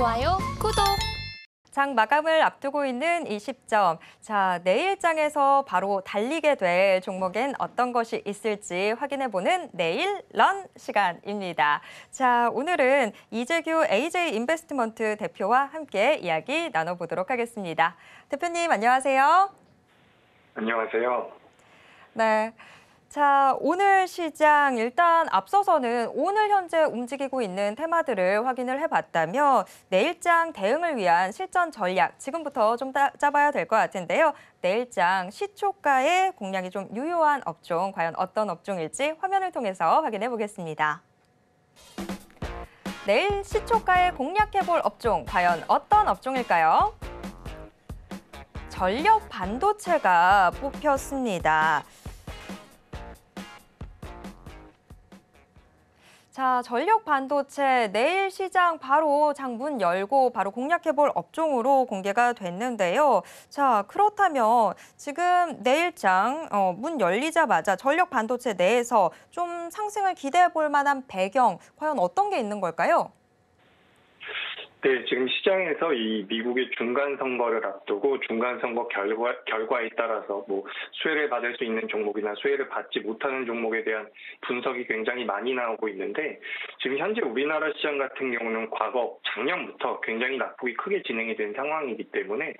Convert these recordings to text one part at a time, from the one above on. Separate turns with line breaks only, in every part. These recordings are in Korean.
좋아요, 구독!
장 마감을 앞두고 있는 이 시점. 자, 내일장에서 바로 달리게 될 종목엔 어떤 것이 있을지 확인해보는 내일 런 시간입니다. 자, 오늘은 이재규 AJ 인베스트먼트 대표와 함께 이야기 나눠보도록 하겠습니다. 대표님, 안녕하세요.
안녕하세요.
네. 자, 오늘 시장 일단 앞서서는 오늘 현재 움직이고 있는 테마들을 확인을 해봤다면 내일장 대응을 위한 실전 전략 지금부터 좀 짜봐야 될 것 같은데요. 내일장 시초가의 공략이 좀 유효한 업종, 과연 어떤 업종일지 화면을 통해서 확인해 보겠습니다. 내일 시초가에 공략해볼 업종, 과연 어떤 업종일까요? 전력 반도체가 뽑혔습니다. 자, 전력 반도체 내일 시장 바로 장 문 열고 바로 공략해볼 업종으로 공개가 됐는데요. 자, 그렇다면 지금 내일장 문 열리자마자 전력 반도체 내에서 좀 상승을 기대해볼 만한 배경, 과연 어떤 게 있는 걸까요?
네, 지금 시장에서 이 미국의 중간 선거를 앞두고 중간 선거 결과에 따라서 수혜를 받을 수 있는 종목이나 수혜를 받지 못하는 종목에 대한 분석이 굉장히 많이 나오고 있는데 지금 현재 우리나라 시장 같은 경우는 작년부터 굉장히 낙폭이 크게 진행이 된 상황이기 때문에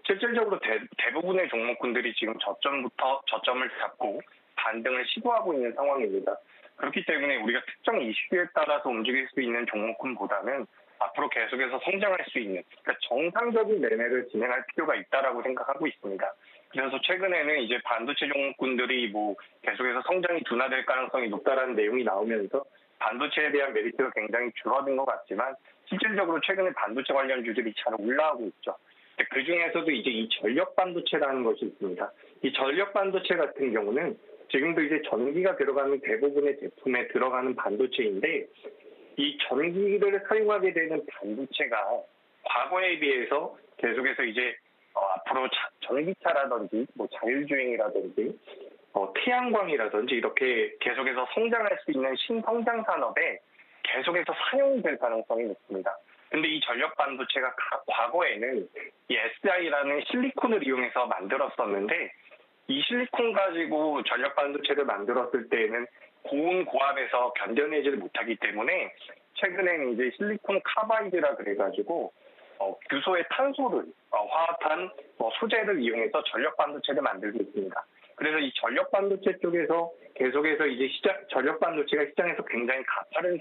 실질적으로 대부분의 종목군들이 지금 저점을 잡고 반등을 시도하고 있는 상황입니다. 그렇기 때문에 우리가 특정 이슈에 따라서 움직일 수 있는 종목군보다는 앞으로 계속해서 성장할 수 있는, 그러니까 정상적인 매매를 진행할 필요가 있다라고 생각하고 있습니다. 그래서 최근에는 이제 반도체 종목군들이 계속해서 성장이 둔화될 가능성이 높다라는 내용이 나오면서 반도체에 대한 메리트가 굉장히 줄어든 것 같지만 실질적으로 최근에 반도체 관련주들이 잘 올라오고 있죠. 그 중에서도 이제 이 전력 반도체라는 것이 있습니다. 이 전력 반도체 같은 경우는 지금도 이제 전기가 들어가는 대부분의 제품에 들어가는 반도체인데 이 전기를 사용하게 되는 반도체가 과거에 비해서 계속해서 이제 앞으로 전기차라든지 자율주행이라든지 태양광이라든지 이렇게 계속해서 성장할 수 있는 신성장 산업에 계속해서 사용이 될 가능성이 높습니다. 근데 이 전력 반도체가 과거에는 이 SI라는 실리콘을 이용해서 만들었었는데 이 실리콘 가지고 전력 반도체를 만들었을 때에는 고온 고압에서 견뎌내지를 못하기 때문에 최근에는 이제 실리콘 카바이드라 그래가지고 규소의 탄소를 화합한 소재를 이용해서 전력 반도체를 만들고 있습니다. 그래서 이 전력 반도체 쪽에서 계속해서 이제 전력 반도체가 시장에서 굉장히 가파른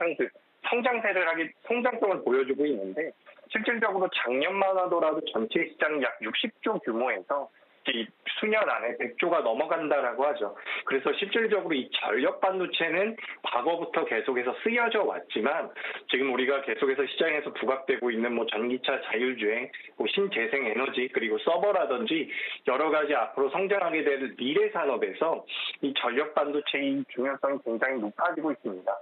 성장성을 보여주고 있는데 실질적으로 작년만 하더라도 전체 시장 약 60조 규모에서 수년 안에 100조가 넘어간다라고 하죠. 그래서 실질적으로 이 전력 반도체는 과거부터 계속해서 쓰여져 왔지만 지금 우리가 계속해서 시장에서 부각되고 있는 전기차 자율주행, 신재생 에너지 그리고 서버라든지 여러 가지 앞으로 성장하게 될 미래 산업에서 이 전력 반도체의 중요성이 굉장히 높아지고 있습니다.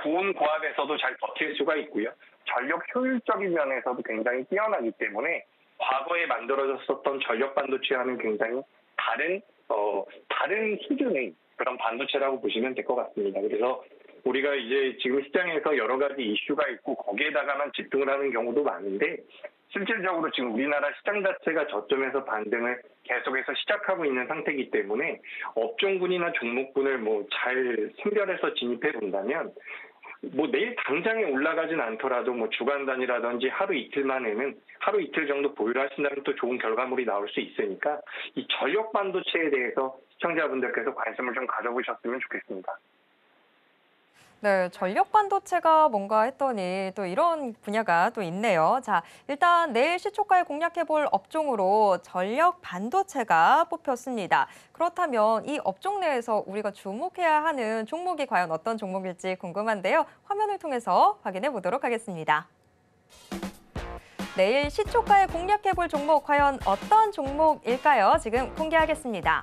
고온 고압에서도 잘 버틸 수가 있고요. 전력 효율적인 면에서도 굉장히 뛰어나기 때문에 과거에 만들어졌었던 전력 반도체와는 굉장히 다른 수준의 그런 반도체라고 보시면 될 것 같습니다. 그래서 우리가 이제 지금 시장에서 여러 가지 이슈가 있고 거기에다가만 집중을 하는 경우도 많은데 실질적으로 지금 우리나라 시장 자체가 저점에서 반등을 계속해서 시작하고 있는 상태이기 때문에 업종군이나 종목군을 잘 선별해서 진입해 본다면 내일 당장에 올라가진 않더라도 주간 단위라든지 하루 이틀 정도 보유를 하신다면 또 좋은 결과물이 나올 수 있으니까 이 전력 반도체에 대해서 시청자분들께서 관심을 좀 가져보셨으면 좋겠습니다.
네, 전력 반도체가 뭔가 했더니 또 이런 분야가 또 있네요. 자, 일단 내일 시초가에 공략해볼 업종으로 전력 반도체가 뽑혔습니다. 그렇다면 이 업종 내에서 우리가 주목해야 하는 종목이 과연 어떤 종목일지 궁금한데요. 화면을 통해서 확인해 보도록 하겠습니다. 내일 시초가에 공략해볼 종목 과연 어떤 종목일까요? 지금 공개하겠습니다.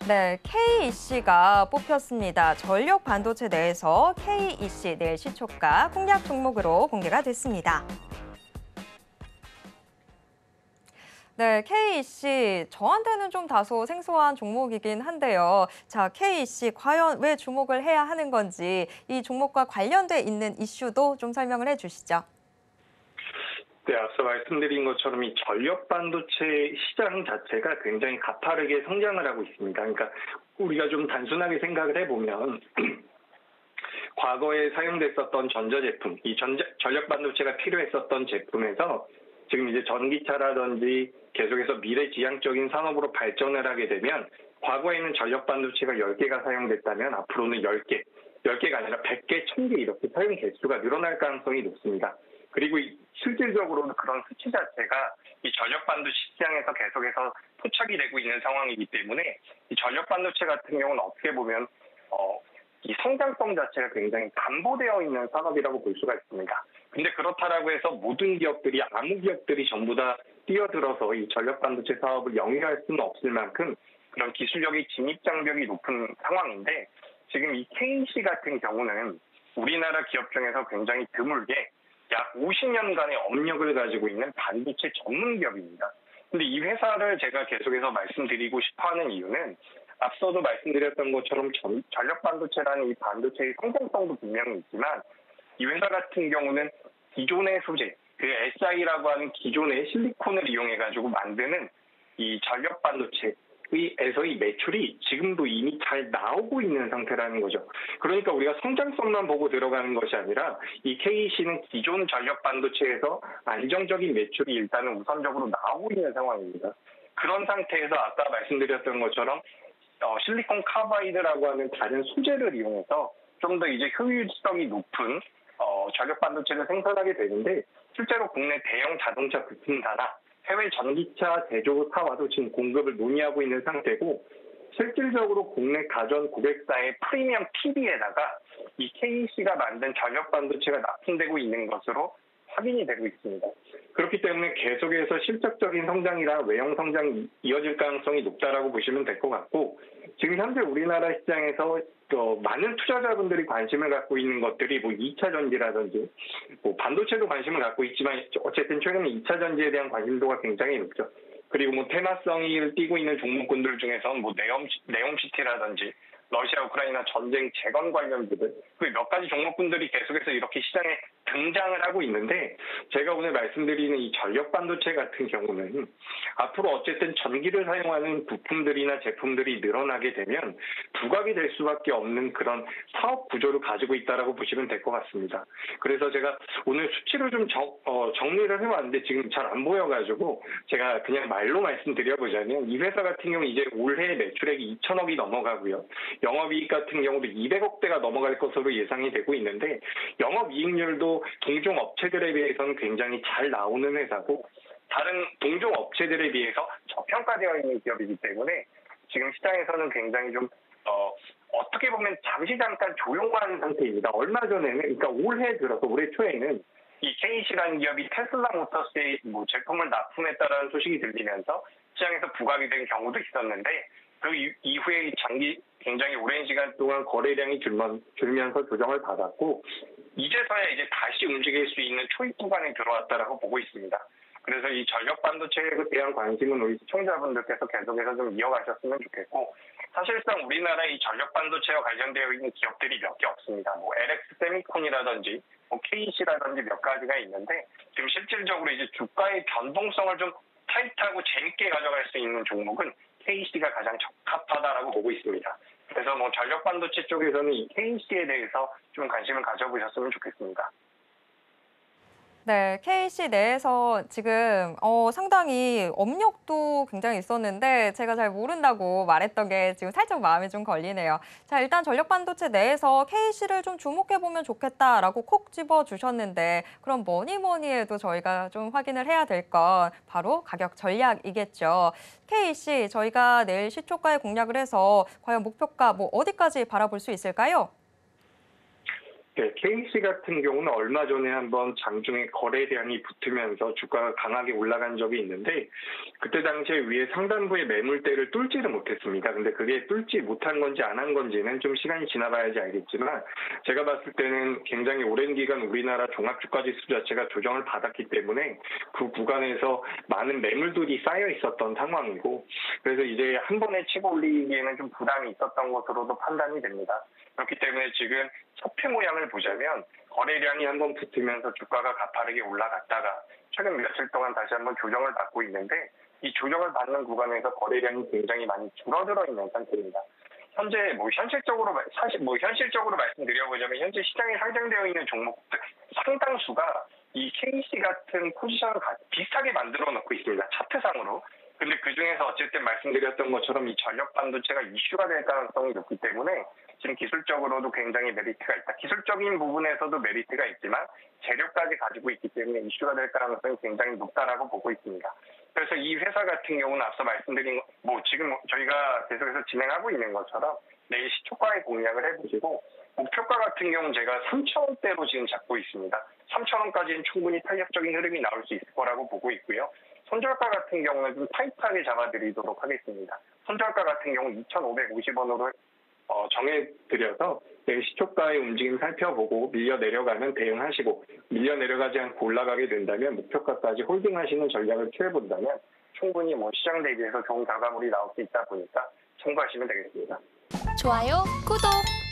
네, KEC가 뽑혔습니다. 전력 반도체 내에서 KEC 내일 시초가 공략 종목으로 공개가 됐습니다. 네, KEC 저한테는 좀 다소 생소한 종목이긴 한데요. 자, KEC 과연 왜 주목을 해야 하는 건지 이 종목과 관련돼 있는 이슈도 좀 설명을 해주시죠.
네, 앞서 말씀드린 것처럼 이 전력 반도체 시장 자체가 굉장히 가파르게 성장을 하고 있습니다. 그러니까 우리가 좀 단순하게 생각을 해보면 과거에 사용됐었던 전자제품, 이 전력 반도체가 필요했었던 제품에서 지금 이제 전기차라든지 계속해서 미래지향적인 산업으로 발전을 하게 되면 과거에는 전력 반도체가 10개가 사용됐다면 앞으로는 10개, 10개가 아니라 100개, 1000개 이렇게 사용 개수가 늘어날 가능성이 높습니다. 그리고 실질적으로는 그런 수치 자체가 이 전력 반도체 시장에서 계속해서 포착이 되고 있는 상황이기 때문에 이 전력 반도체 같은 경우는 어떻게 보면 이 성장성 자체가 굉장히 담보되어 있는 산업이라고 볼 수가 있습니다. 근데 그렇다라고 해서 모든 기업들이 아무 기업들이 전부 다 뛰어들어서 이 전력 반도체 사업을 영위할 수는 없을 만큼 그런 기술력의 진입 장벽이 높은 상황인데 지금 이 KC 같은 경우는 우리나라 기업 중에서 굉장히 드물게 약 50년간의 업력을 가지고 있는 반도체 전문 기업입니다. 근데 이 회사를 제가 계속해서 말씀드리고 싶어하는 이유는 앞서도 말씀드렸던 것처럼 전력 반도체라는 이 반도체의 성장성도 분명히 있지만 이 회사 같은 경우는 기존의 소재, 그 SI라고 하는 기존의 실리콘을 이용해가지고 만드는 이 전력 반도체에서의 매출이 지금도 이미 잘 나오고 있는 상태라는 거죠. 그러니까 우리가 성장성만 보고 들어가는 것이 아니라 이 KEC는 기존 전력 반도체에서 안정적인 매출이 일단은 우선적으로 나오고 있는 상황입니다. 그런 상태에서 아까 말씀드렸던 것처럼 실리콘 카바이드라고 하는 다른 소재를 이용해서 좀 더 이제 효율성이 높은 전력 반도체를 생산하게 되는데 실제로 국내 대형 자동차 부품사나 해외 전기차 제조사와도 지금 공급을 논의하고 있는 상태고 실질적으로 국내 가전 고객사의 프리미엄 TV에다가 이 KEC가 만든 전력 반도체가 납품되고 있는 것으로 확인이 되고 있습니다. 그렇기 때문에 계속해서 실적적인 성장이나 외형 성장이 이어질 가능성이 높다라고 보시면 될 것 같고 지금 현재 우리나라 시장에서 많은 투자자분들이 관심을 갖고 있는 것들이 뭐 2차 전지라든지 뭐 반도체도 관심을 갖고 있지만 어쨌든 최근에 2차 전지에 대한 관심도가 굉장히 높죠. 그리고 뭐 테마성을 띠고 있는 종목군들 중에서는 뭐 네옴시티라든지 러시아 우크라이나 전쟁 재건 관련주들 그 몇 가지 종목군들이 계속해서 이렇게 시장에 등장을 하고 있는데 제가 오늘 말씀드리는 이 전력 반도체 같은 경우는 앞으로 어쨌든 전기를 사용하는 부품들이나 제품들이 늘어나게 되면 부각이 될 수밖에 없는 그런 사업 구조를 가지고 있다라고 보시면 될 것 같습니다. 그래서 제가 오늘 수치를 좀 정리를 해왔는데 지금 잘 안 보여가지고 제가 그냥 말로 말씀드려보자면 이 회사 같은 경우 이제 올해 매출액이 2천억이 넘어가고요. 영업이익 같은 경우도 200억대가 넘어갈 것으로 예상이 되고 있는데 영업이익률도 동종 업체들에 비해서는 굉장히 잘 나오는 회사고 다른 동종 업체들에 비해서 저평가되어 있는 기업이기 때문에 지금 시장에서는 굉장히 좀 어떻게 보면 잠깐 조용한 상태입니다. 얼마 전에는 그러니까 올해 들어서 올해 초에는 이 KEC라는 기업이 테슬라 모터스의 뭐 제품을 납품했다라는 소식이 들리면서 시장에서 부각이 된 경우도 있었는데 그 이후에 굉장히 오랜 시간 동안 거래량이 줄면서 조정을 받았고 이제서야 이제 다시 움직일 수 있는 초입 구간에 들어왔다라고 보고 있습니다. 그래서 이 전력 반도체에 대한 관심은 우리 시청자분들께서 계속해서 좀 이어가셨으면 좋겠고 사실상 우리나라 이 전력 반도체와 관련되어 있는 기업들이 몇 개 없습니다. 뭐 LX 세미콘이라든지 뭐 KEC라든지 몇 가지가 있는데 지금 실질적으로 이제 주가의 변동성을 좀 타이트하고 재밌게 가져갈 수 있는 종목은 KEC가 가장 적합하다라고 보고 있습니다. 그래서 뭐 전력 반도체 쪽에서는 이 KEC에 대해서 좀 관심을 가져보셨으면 좋겠습니다.
네, KC 내에서 지금 상당히 업력도 굉장히 있었는데 제가 잘 모른다고 말했던 게 지금 살짝 마음에 좀 걸리네요. 자, 일단 전력 반도체 내에서 KC를 좀 주목해보면 좋겠다라고 콕 집어주셨는데 그럼 뭐니 해도 저희가 좀 확인을 해야 될 건 바로 가격 전략이겠죠. KC 저희가 내일 시초가에 공략을 해서 과연 목표가 뭐 어디까지 바라볼 수 있을까요?
네, KC 같은 경우는 얼마 전에 한번 장중에 거래량이 붙으면서 주가가 강하게 올라간 적이 있는데 그때 당시에 위에 상단부의 매물대를 뚫지를 못했습니다. 근데 그게 뚫지 못한 건지 안 한 건지는 좀 시간이 지나봐야지 알겠지만 제가 봤을 때는 굉장히 오랜 기간 우리나라 종합주가지수 자체가 조정을 받았기 때문에 그 구간에서 많은 매물들이 쌓여 있었던 상황이고 그래서 이제 한 번에 치고 올리기에는 좀 부담이 있었던 것으로도 판단이 됩니다. 그렇기 때문에 지금 차트 모양을 보자면 거래량이 한번 붙으면서 주가가 가파르게 올라갔다가 최근 며칠 동안 다시 한번 조정을 받고 있는데 이 조정을 받는 구간에서 거래량이 굉장히 많이 줄어들어 있는 상태입니다. 현재 현실적으로 말씀드려보자면 현재 시장에 상장되어 있는 종목들 상당수가 이 KC 같은 포지션을 비슷하게 만들어 놓고 있습니다. 차트상으로. 근데 그 중에서 어쨌든 말씀드렸던 것처럼 이 전력 반도체가 이슈가 될 가능성이 높기 때문에 지금 기술적으로도 굉장히 메리트가 있다. 기술적인 부분에서도 메리트가 있지만 재료까지 가지고 있기 때문에 이슈가 될 가능성이 굉장히 높다라고 보고 있습니다. 그래서 이 회사 같은 경우는 앞서 말씀드린 지금 저희가 계속해서 진행하고 있는 것처럼 내일 시초가의 공략을 해보시고 목표가 같은 경우는 제가 3,000원대로 지금 잡고 있습니다. 3,000원까지는 충분히 탄력적인 흐름이 나올 수 있을 거라고 보고 있고요. 손절가 같은 경우는 좀 타이트하게 잡아드리도록 하겠습니다. 손절가 같은 경우 2,550원으로 정해드려서 내일 시초가의 움직임 살펴보고 밀려 내려가면 대응하시고 밀려 내려가지 않고 올라가게 된다면 목표가까지 홀딩하시는 전략을 취해본다면 충분히 시장 대비해서 좋은 결과물이 나올 수 있다 보니까 참고하시면 되겠습니다.
좋아요, 구독!